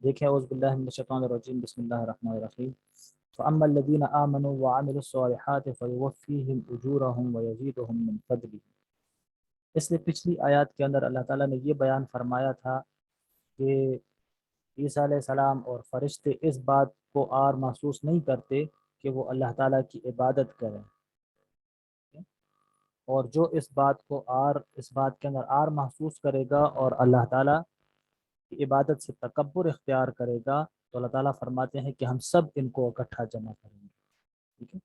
دیکھیں اعوذ باللہ من الشیطان الرجیم، بسم اللہ الرحمن الرحیم۔ فَأَمَّا الَّذِينَ آمَنُوا وَعَمِلُوا الصَّالِحَاتِ فَيُوَفِّيهِمْ أُجُورَهُمْ وَيَزِيدُهُمْ مِنْ فَضْلِهِ۔ اس لیے پچھلی آیات کے اندر اللہ تعالیٰ نے یہ بیان فرمایا تھا کہ عیسیٰ علیہ السلام اور فرشتے اس بات کو عار محسوس نہیں کرتے کہ وہ اللہ تعالیٰ کی عبادت کریں، اور جو اس بات کے اندر عار محسوس کرے گا اور اللہ تعالیٰ کی عبادت سے تکبر اختیار کرے گا تو اللہ تعالیٰ فرماتے ہیں کہ ہم سب ان کو اکٹھا جمع کریں گے، ٹھیک ہے۔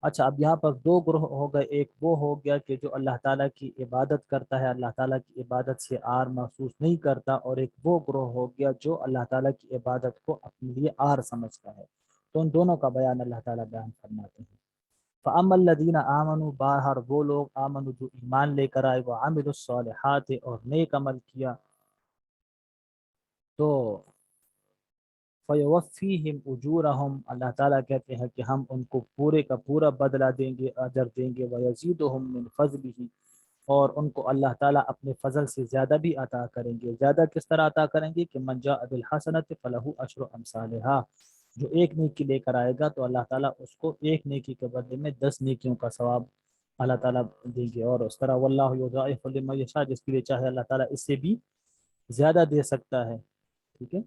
اچھا، اب یہاں پر دو گروہ ہو گئے، ایک وہ ہو گیا کہ جو اللہ تعالیٰ کی عبادت کرتا ہے، اللہ تعالیٰ کی عبادت سے عار محسوس نہیں کرتا، اور ایک وہ گروہ ہو گیا جو اللہ تعالیٰ کی عبادت کو اپنے لیے عار سمجھتا ہے۔ تو ان دونوں کا بیان اللہ تعالیٰ بیان فرماتے ہیں۔ فَأَمَّا الَّذِينَ آمَنُوا، باہر وہ لوگ آمنوا جو ایمان لے کر آئے، وَعَمِلُوا الصَّالِحَاتِ اور نیک عمل کیا، تو فَيُوَفِّيهِمْ أُجُورَهُمْ اللہ تعالیٰ کہتے ہیں کہ ہم ان کو پورے کا پورا بدلہ دیں گے، اجر دیں گے، وَيَزِيدُهُمْ مِنْ فَضْلِهِ اور ان کو اللہ تعالیٰ اپنے فضل سے زیادہ بھی عطا کریں گے۔ زیادہ کس طرح عطا کریں گے کہ مَنْ جَاءَ بِالْحَسَنَةِ فَلَهُ عَشْرُ أَمْثَالِهَا، جو ایک نیکی لے کر آئے گا تو اللہ تعالیٰ اس کو ایک نیکی کے بدلے میں 10 نیکیوں کا ثواب اللہ تعالیٰ دیں گے، اور اس طرح واللہ یضاعف لمن یشاء، جس کے لیے چاہے اللہ تعالیٰ اس سے بھی زیادہ دے سکتا ہے، ٹھیک ہے،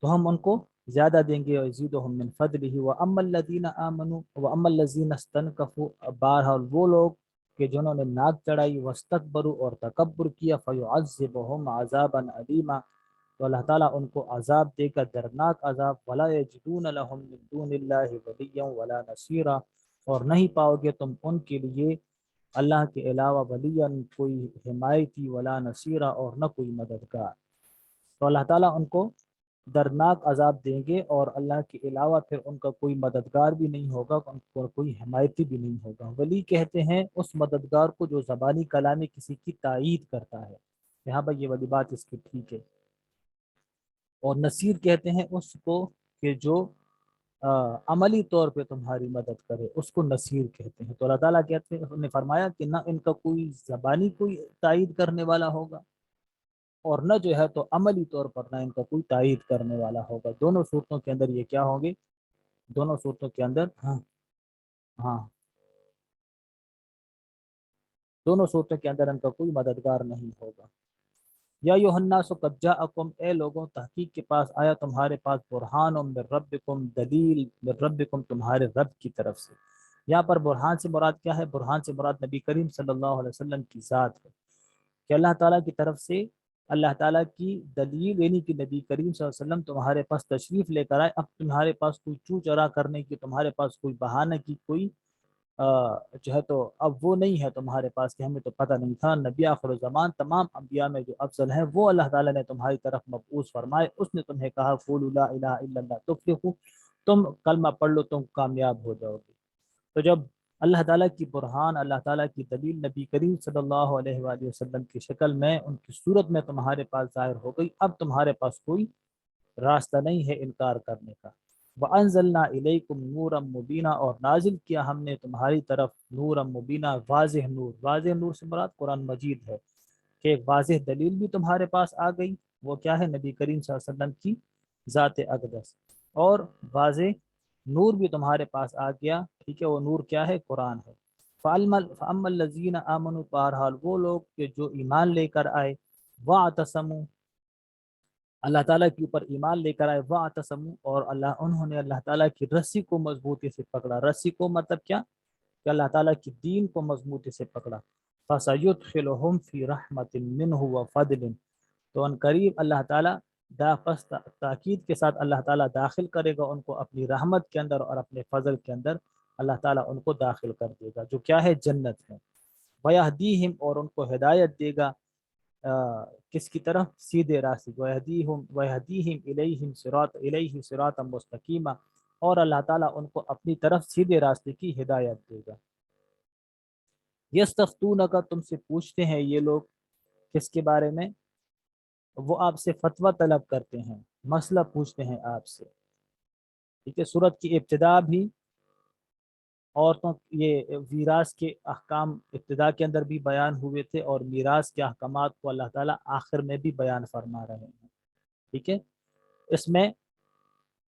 تو ہم ان کو زیادہ دیں گے، وَيَزِيدُهُم مِّن فَضْلِهِ وَأَمَّا الَّذِينَ آمَنُوا وَأَمَّا الَّذِينَ اسْتَنكَفُوا، بہرحال وہ لوگ کہ جنہوں نے ناک چڑھائی، وَاسْتَكْبَرُوا اور تکبر کیا، فَيُعَذِّبُهُمْ عَذَابًا أَلِيمًا تو اللہ تعالیٰ ان کو عذاب دے گا، درناک عذاب، وَلَا يَجِدُونَ لَهُم مِّن دُونِ اللَّهِ وَلِيًّا وَلَا نَصِيرًا اور نہیں پاؤ گے تم ان کے لیے اللہ کے علاوہ ولیًا کوئی حمایتی، ولا نصیرہ اور نہ کوئی مددگار۔ تو اللہ تعالیٰ ان کو درناک عذاب دیں گے اور اللہ کے علاوہ پھر ان کا کوئی مددگار بھی نہیں ہوگا، ان کو کوئی حمایتی بھی نہیں ہوگا۔ ولی کہتے ہیں اس مددگار کو جو زبانی کلامی کسی کی تائید کرتا ہے، یہاں پر یہ والی بات اس کی ٹھیک ہے، اور نصیر کہتے ہیں اس کو کہ جو عملی طور پہ تمہاری مدد کرے، اس کو نصیر کہتے ہیں۔ تو اللہ تعالیٰ کہتے ہیں، انہوں نے فرمایا کہ نہ ان کا کوئی زبانی کوئی تائید کرنے والا ہوگا، اور نہ جو ہے تو عملی طور پر نہ ان کا کوئی تائید کرنے والا ہوگا۔ دونوں صورتوں کے اندر یہ کیا ہوں گے؟ دونوں صورتوں کے اندر ہاں دونوں صورتوں کے اندر ان کا کوئی مددگار نہیں ہوگا۔ یا ایھا الناس قد جاءکم، اے لوگوں تحقیق کے پاس آیا تمہارے پاس، برہان من ربکم، دلیل من ربکم تمہارے رب کی طرف سے۔ یہاں پر برہان سے مراد کیا ہے؟ برہان سے مراد نبی کریم صلی اللہ علیہ وسلم کی ذات ہے، کہ اللہ تعالیٰ کی طرف سے اللہ تعالیٰ کی دلیل، یعنی کہ نبی کریم صلی اللہ علیہ وسلم تمہارے پاس تشریف لے کر آئے، اب تمہارے پاس کوئی چو چرا کرنے کی، تمہارے پاس کوئی بہانہ کی کوئی جو ہے تو اب وہ نہیں ہے تمہارے پاس کہ ہمیں تو پتہ نہیں تھا۔ نبی آخر الزمان تمام انبیاء میں جو افضل ہیں وہ اللہ تعالیٰ نے تمہاری طرف مبعوث فرمائے، اس نے تمہیں کہا قولوا لا الہ الا اللہ تفلحوا، تم کلمہ پڑھ لو تم کامیاب ہو جاؤ گے۔ تو جب اللہ تعالیٰ کی برہان، اللہ تعالیٰ کی دلیل نبی کریم صلی اللہ علیہ وآلہ وسلم کی شکل میں، ان کی صورت میں تمہارے پاس ظاہر ہو گئی، اب تمہارے پاس کوئی راستہ نہیں ہے انکار کرنے کا۔ وَأَنزَلْنَا إِلَيْكُمْ نُورًا مُبِينًا اور نازل کیا ہم نے تمہاری طرف نورا مبینہ، واضح نور۔ واضح نور سے مراد قرآن مجید ہے، کہ ایک واضح دلیل بھی تمہارے پاس آ گئی، وہ کیا ہے؟ نبی کریم صلی اللہ علیہ وسلم کی ذات اقدس، اور واضح نور بھی تمہارے پاس آ گیا، ٹھیک ہے، وہ نور کیا ہے؟ قرآن ہے۔ فَأَمَّا الَّذِينَ آمَنُوا بہرحال وہ لوگ کہ جو ایمان لے کر آئے، وَاعْتَصَمُوا اللہ تعالیٰ کے اوپر ایمان لے کر آئے، وَاعْتَصَمُوا اور انہوں نے اللہ تعالیٰ کی رسی کو مضبوطی سے پکڑا۔ رسی کو مطلب کیا؟ کہ اللہ تعالیٰ کی دین کو مضبوطی سے پکڑا۔ فَسَيُدْخِلُهُمْ فِي رَحْمَةٍ مِّنْهُ وَفَضْلٍ تو ان قریب اللہ تعالیٰ تاکید کے ساتھ اللہ تعالیٰ داخل کرے گا ان کو اپنی رحمت کے اندر اور اپنے فضل کے اندر، اللہ تعالیٰ ان کو داخل کر دے گا، جو کیا ہے؟ جنت ہے۔ وَيَهْدِيهِمْ اور ان کو ہدایت دے گا کس کی طرف؟ سیدھے راستے۔ وَيَهْدِيهِمْ إِلَيْهِ صِرَاطًا مُسْتَقِيمًا اور اللہ تعالیٰ ان کو اپنی طرف سیدھے راستے کی ہدایت دے گا۔ یستفتونک تم سے پوچھتے ہیں یہ لوگ، کس کے بارے میں؟ وہ آپ سے فتویٰ طلب کرتے ہیں، مسئلہ پوچھتے ہیں آپ سے، ٹھیک ہے۔ سورت کی ابتدا بھی عورتوں یہ میراث کے احکام ابتدا کے اندر بھی بیان ہوئے تھے، اور میراث کے احکامات کو اللہ تعالیٰ آخر میں بھی بیان فرما رہے ہیں، ٹھیک ہے۔ اس میں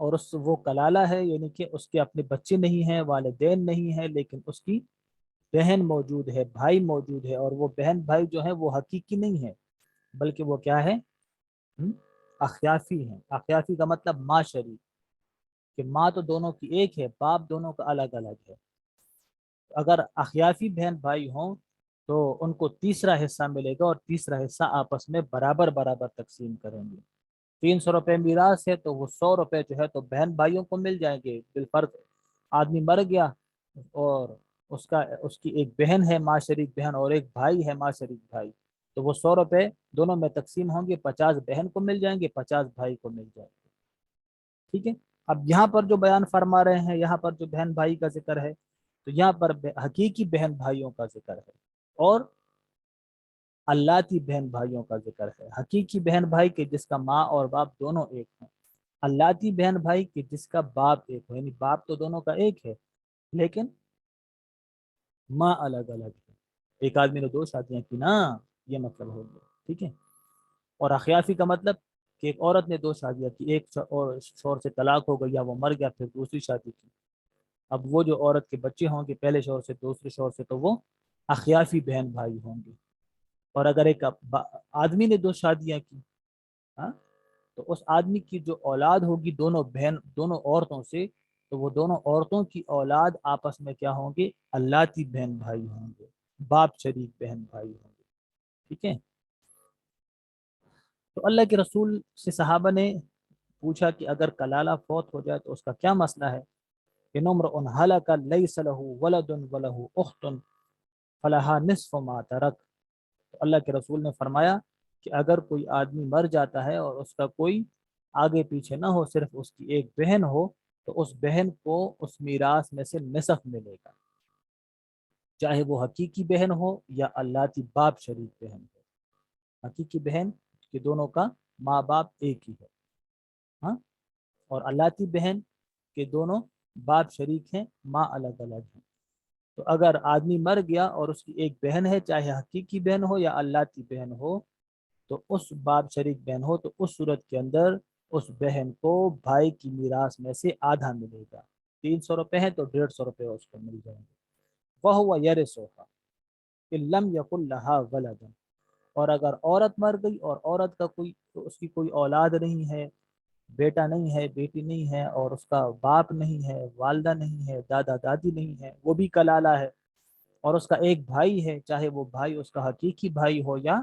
اور وہ کلالہ ہے، یعنی کہ اس کے اپنے بچے نہیں ہیں، والدین نہیں ہیں، لیکن اس کی بہن موجود ہے، بھائی موجود ہے، اور وہ بہن بھائی جو ہیں وہ حقیقی نہیں ہے، بلکہ وہ کیا ہے؟ اخیافی ہیں۔ اخیافی کا مطلب ماں شریک، کہ ماں تو دونوں کی ایک ہے، باپ دونوں کا الگ الگ ہے۔ اگر اخیافی بہن بھائی ہوں تو ان کو تیسرا حصہ ملے گا، اور تیسرا حصہ آپس میں برابر برابر تقسیم کریں گے۔ 300 روپے میراث ہے تو وہ 100 روپے جو ہے تو بہن بھائیوں کو مل جائیں گے بالفرض۔ آدمی مر گیا اور اس کی ایک بہن ہے ماں شریک بہن، اور ایک بھائی ہے ماں شریک بھائی، تو وہ 100 روپے دونوں میں تقسیم ہوں گے، 50 بہن کو مل جائیں گے، 50 بھائی کو مل جائیں گے۔ ٹھیک ہے، اب یہاں پر جو بیان فرما رہے ہیں، یہاں پر جو بہن بھائی کا ذکر ہے، تو یہاں پر حقیقی بہن بھائیوں کا ذکر ہے، اور اللاتی بہن بھائیوں کا ذکر ہے۔ حقیقی بہن بھائی کے جس کا ماں اور باپ دونوں ایک ہیں، اللاتی بہن بھائی کے جس کا باپ ایک ہے، یعنی باپ تو دونوں کا ایک ہے لیکن ماں الگ الگ ہے۔ ایک آدمی نے 2 شادیاں کی نا، یہ مطلب ہو گیا۔ ٹھیک ہے، اور اخیافی کا مطلب کہ ایک عورت نے 2 شادیاں کی، ایک اور شوہر سے طلاق ہو گئی یا وہ مر گیا، پھر دوسری شادی کی، اب وہ جو عورت کے بچے ہوں گے پہلے شوہر سے دوسرے شوہر سے، تو وہ اخیافی بہن بھائی ہوں گے۔ اور اگر ایک آدمی نے 2 شادیاں کی، ہاں، تو اس آدمی کی جو اولاد ہوگی دونوں عورتوں سے، تو وہ دونوں عورتوں کی اولاد آپس میں کیا ہوں گے؟ اللاتی بہن بھائی ہوں گے، باپ شریک بہن بھائی ہوں گے۔ ٹھیک ہے، تو اللہ کے رسول سے صحابہ نے پوچھا کہ اگر کلالہ فوت ہو جائے تو اس کا کیا مسئلہ ہے؟ کہ نمر ان ہلک لیس لہ ولد ولہ اخت فلہا نصف ما ترک۔ تو اللہ کے رسول نے فرمایا کہ اگر کوئی آدمی مر جاتا ہے اور اس کا کوئی آگے پیچھے نہ ہو، صرف اس کی ایک بہن ہو، تو اس بہن کو اس میراث میں سے نصف ملے گا، چاہے وہ حقیقی بہن ہو یا اللاتی باپ شریک بہن ہو۔ حقیقی بہن کہ دونوں کا ماں باپ ایک ہی ہے، ہاں، اور اللاتی بہن کہ دونوں باپ شریک ہیں، ماں الگ الگ ہیں۔ تو اگر آدمی مر گیا اور اس کی ایک بہن ہے، چاہے حقیقی بہن ہو یا اللاتی بہن ہو، تو اس باپ شریک بہن ہو، تو اس صورت کے اندر اس بہن کو بھائی کی میراث میں سے آدھا ملے گا۔ 300 روپے ہیں تو 150 روپے اس کو مل جائیں گے۔ وَهُوَ يَرِثُهَا إِن لَّمْ يَكُن لَّهَا وَلَدٌ۔ اور اگر عورت مر گئی اور عورت کا اس کی کوئی اولاد نہیں ہے، بیٹا نہیں ہے، بیٹی نہیں ہے، اور اس کا باپ نہیں ہے، والدہ نہیں ہے، دادا دادی نہیں ہے، وہ بھی کلالہ ہے، اور اس کا ایک بھائی ہے، چاہے وہ بھائی اس کا حقیقی بھائی ہو یا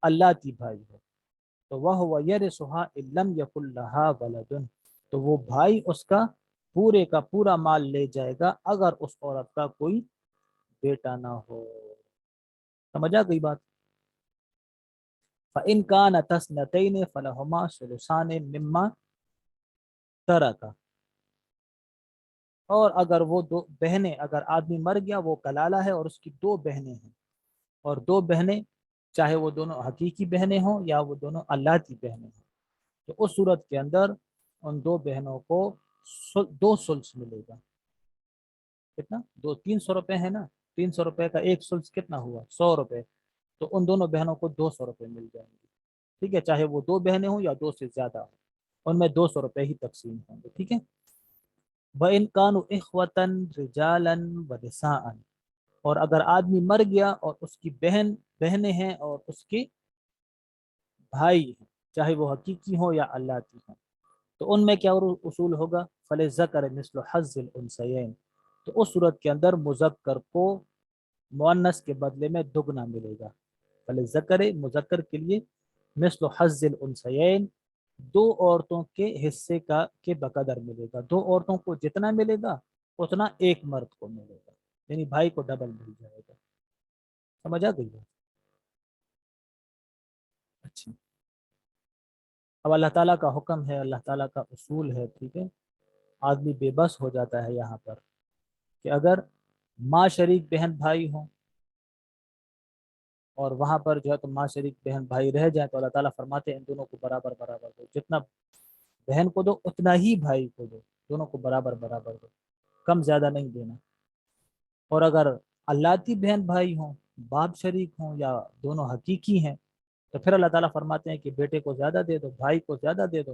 اللاتی بھائی ہو، تو وہ یرثها ان لم یکن لها ولد، تو وہ بھائی اس کا پورے کا پورا مال لے جائے گا اگر اس عورت کا کوئی بیٹا نہ ہو۔ سمجھا گئی بات؟ فَإِن كَانَتَا اثْنَتَيْنِ فَلَهُمَا ثُلُثَانِ مِمَّا تَرَكَ۔ اور اگر وہ 2 بہنیں، اگر آدمی مر گیا وہ کلالہ ہے اور اس کی 2 بہنیں ہیں، اور 2 بہنیں چاہے وہ دونوں حقیقی بہنیں ہوں یا وہ دونوں اللاتی بہنیں ہوں، تو اس صورت کے اندر ان 2 بہنوں کو 2 ثلث ملے گا۔ کتنا؟ 300 روپے ہے نا، 300 روپے کا ایک ثلث کتنا ہوا؟ 100 روپے، تو ان دونوں بہنوں کو 200 روپے مل جائیں گے۔ ٹھیک ہے، چاہے وہ 2 بہنیں ہوں یا 2 سے زیادہ ہوں، ان میں 200 روپے ہی تقسیم ہوں گے۔ ٹھیک ہے، وَإِن كَانُوا إِخْوَةً رِجَالًا وَنِسَاءً۔ اور اگر آدمی مر گیا اور اس کی بہنیں ہیں اور اس کے بھائی ہیں، چاہے وہ حقیقی ہوں یا اللاتی ہوں، تو ان میں کیا اصول ہوگا؟ فَلِلذَّكَرِ مِثْلُ حَظِّ الْأُنثَيَيْنِ۔ تو اس صورت کے اندر مذکر کو مؤنث کے بدلے میں دگنا ملے گا۔ فَلِلذَّكَرِ مذکر کے لیے مثل حظ الانثیین، 2 عورتوں کے حصے کے بقدر ملے گا، 2 عورتوں کو جتنا ملے گا اتنا ایک مرد کو ملے گا، یعنی بھائی کو ڈبل مل جائے گا۔ سمجھ آ گئی ہے؟ اچھا، اب اللہ تعالیٰ کا حکم ہے، اللہ تعالیٰ کا اصول ہے۔ ٹھیک ہے، آدمی بے بس ہو جاتا ہے یہاں پر کہ اگر ماں شریک بہن بھائی ہوں اور وہاں پر جو ہے تو ماں شریک بہن بھائی رہ جائیں، تو اللہ تعالیٰ فرماتے ہیں ان دونوں کو برابر برابر دو، جتنا بہن کو دو اتنا ہی بھائی کو دو، دونوں کو برابر برابر دو، کم زیادہ نہیں دینا۔ اور اگر اللاتی بہن بھائی ہوں، باپ شریک ہوں یا دونوں حقیقی ہیں، تو پھر اللہ تعالیٰ فرماتے ہیں کہ بیٹے کو زیادہ دے دو، بھائی کو زیادہ دے دو،